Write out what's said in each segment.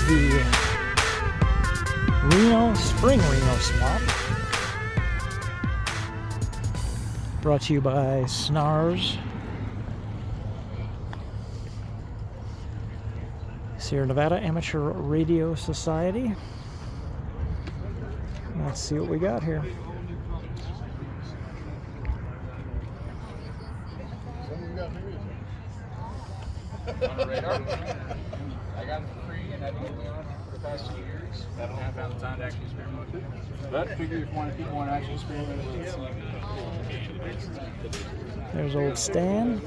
the Spring Reno Swap. Brought to you by SNARS. Sierra Nevada Amateur Radio Society. Let's see what we got here. On a radar. I got it for free and I've been on it for the past 2 years. I don't have time to actually experiment with it. But I figure if people want to actually experiment with it. There's old Stan.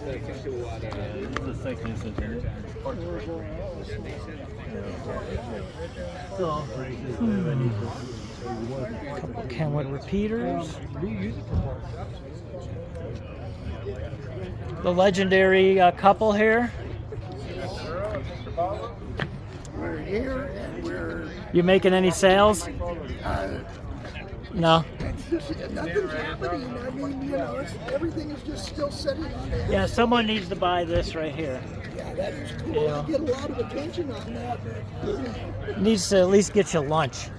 Couple Kenwood repeaters. The legendary couple here. We're here and we're... You making any sales? No. Nothing's happening. I mean, you know, everything is just still sitting on there. Yeah, someone needs to buy this right here. Yeah, that is cool. Yeah. I get a lot of attention on that. But, Needs to at least get you lunch.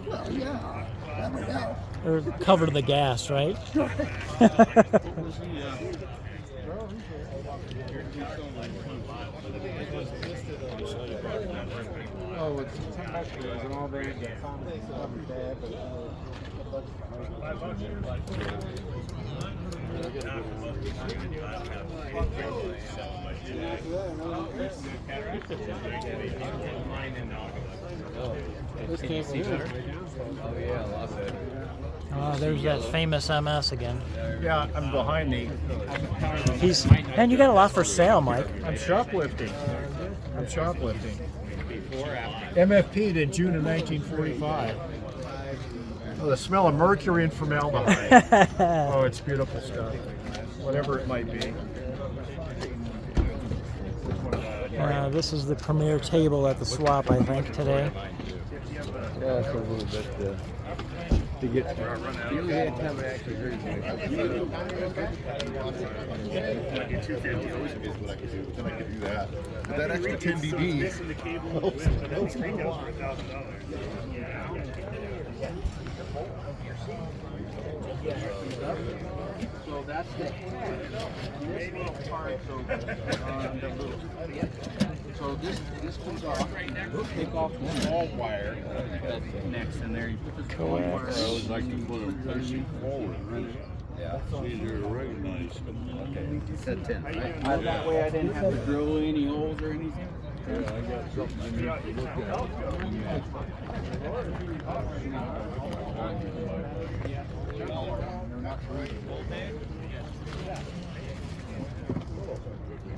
well, yeah, that would help. Or cover the gas, right? Oh, it's $10 it was an all brand. It's not bad, There's that famous MS again. Yeah, I'm behind the. And you got a lot for sale, Mike. I'm shoplifting. MFP'd in June of 1945. Oh, the smell of mercury and formaldehyde. Oh, it's beautiful stuff. Whatever it might be. This is the premier table at the swap, I think, today. Yeah, it's a little bit to get the only time I actually heard it. Get 250 always is what I could do. Then I could do that. But that extra 10 dB helps me a lot. So that's the head. This little part, so this comes off. Take off the small wire that connects in there. You put the small wire. I would like to put them pushing forward. Yeah. It's easier to recognize. Okay, you said 10, right? That way I didn't have to drill any holes or anything. Yeah, I got something I need to look at.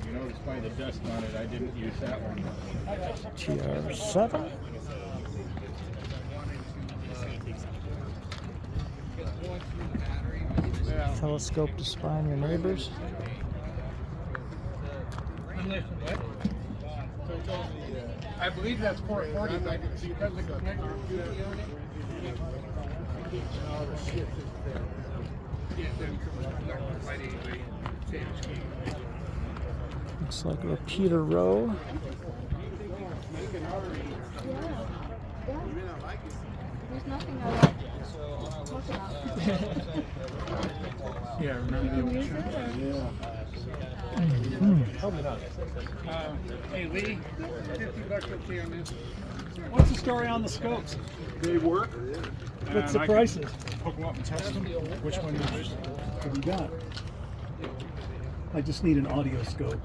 You notice by the dust on it, I didn't use that one. TR7. Telescope to spy on your neighbors. I believe that's 440, but because the connector Looks like a repeater row. There's nothing I like. Yeah, remember the hey Lee, $50 okay on this. What's the story on the scopes? They work. What's the prices? Hook them up and test them. Which one you use? What have you got? I just need an audio scope.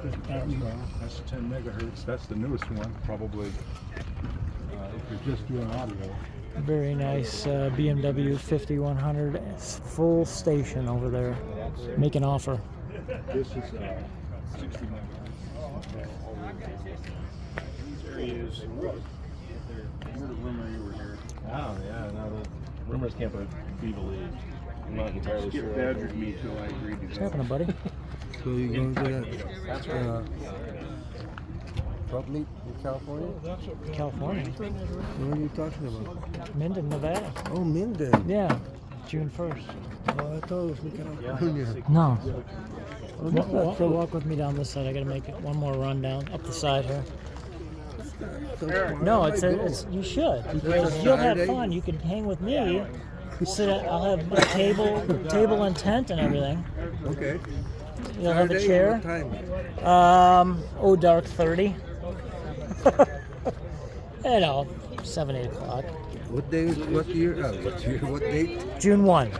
That's 10 megahertz. That's the newest one, probably. If you're just doing audio. Very nice BMW 5100 full station over there. Make an offer. This is 60 megahertz. There he is. Rumor you were here. Oh, yeah, no, the rumors can't be believed. I'm not entirely Skip sure. badgered me till I agreed to What's go. happening, buddy? So you going to that truck meet in California? California. What are you talking about? Minden, Nevada. Oh, Minden. Yeah, June 1st. Oh, I thought it was in California. No. Walk with me down this side. I gotta make one more run down up the side here. No, it's you should, because you'll have fun. You can hang with me. I'll have a table and tent and everything. Okay. You'll have a chair. What time? Dark 30. 7, 8 o'clock. What day? What year? What date? June 1.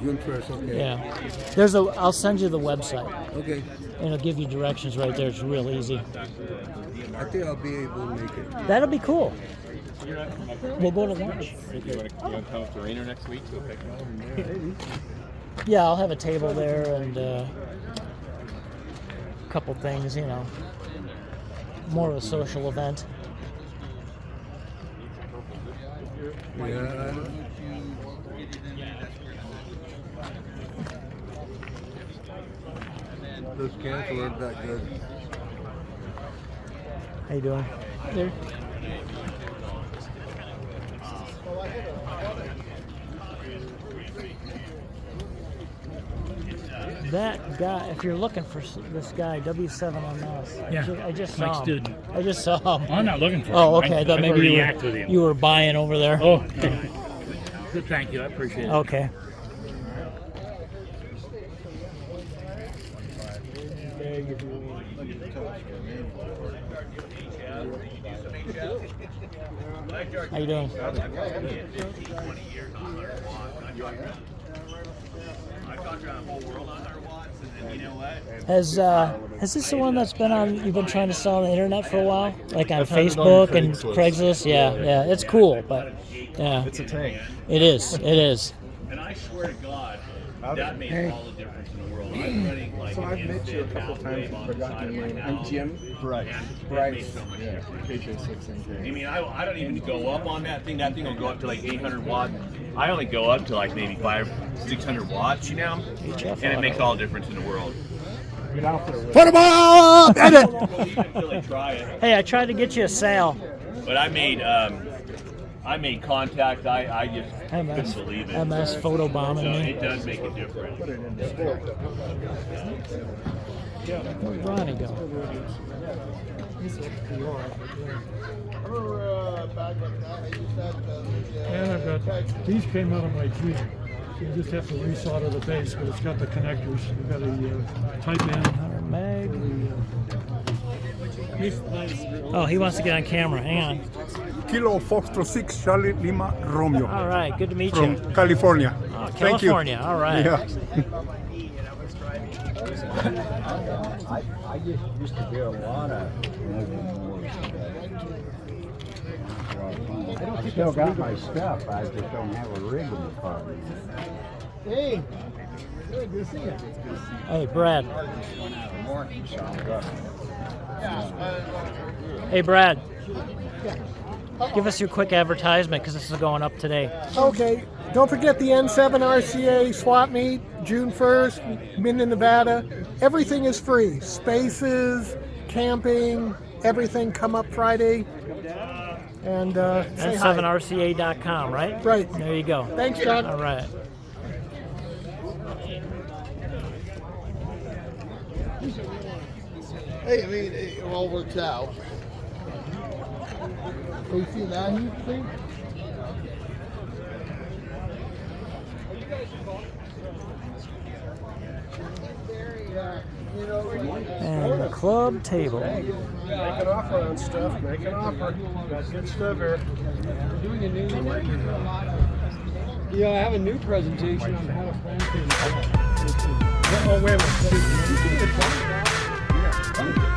June 1st. Okay. Yeah. I'll send you the website. Okay. And it'll give you directions right there. It's real easy. I think I'll be able to make it. That'll be cool. We'll go to lunch. You want to come up to Reno next week to a picnic? Yeah, I'll have a table there and a couple things, more of a social event. Yeah. Those cans weren't that good. How you doing? There. That guy, if you're looking for this guy, W7MS, Yeah, I just Mike's saw him. student. I just saw him. I'm not looking for him. Oh, okay. I thought I've maybe already acted with him. you were buying over there. Oh, good. Thank you. I appreciate it. Okay. How you doing? Has this the one that's been on? You've been trying to sell on the internet for a while, like on Facebook and Craigslist. Yeah, it's cool, but yeah, It's a tank. it is. It is. And I swear to God, that made all the difference in the world. I'm running like So I've met you a couple times and forgotten your name. I'm Jim. Bryce. Bryce. Yeah. KJ6NK. I mean, I don't even go up on that thing. That thing will go up to like 800 watts. I only go up to like maybe 500-600 watts, and it makes all the difference in the world. Put him up! Edit! Until I try it. Hey, I tried to get you a sale. But I made contact. I just couldn't believe it. MS photobombing So me. it does make a difference. Where'd Ronnie go? And I've got, these came out of my Jeep. You just have to resolder the base, but it's got the connectors. You've got to type in. Meg. Oh, he wants to get on camera. Hang on. Kilo Foxtrot 6 Charlie Lima Romeo. All right, good to meet from you. California. Oh, Thank you. California, all right. Yeah. I just used to do a lot of. I still got my stuff. I just don't have a rig in the car. Hey, good to see you. Hey, Brad. Hey, Brad. Give us your quick advertisement because this is going up today. Okay, don't forget the N7 RCA swap meet, June 1st, Minden, Nevada. Everything is free. Spaces, camping, everything come up Friday. And say hi. N7RCA.com, right? Right. There you go. Thanks, John. All right. Hey, I mean, it all works out. Oh, you see that huge thing? And the club table. Make an offer on stuff. Make an offer. Got good stuff here. Doing a new Yeah, I have a new presentation on how to plant things. Oh, wait a minute.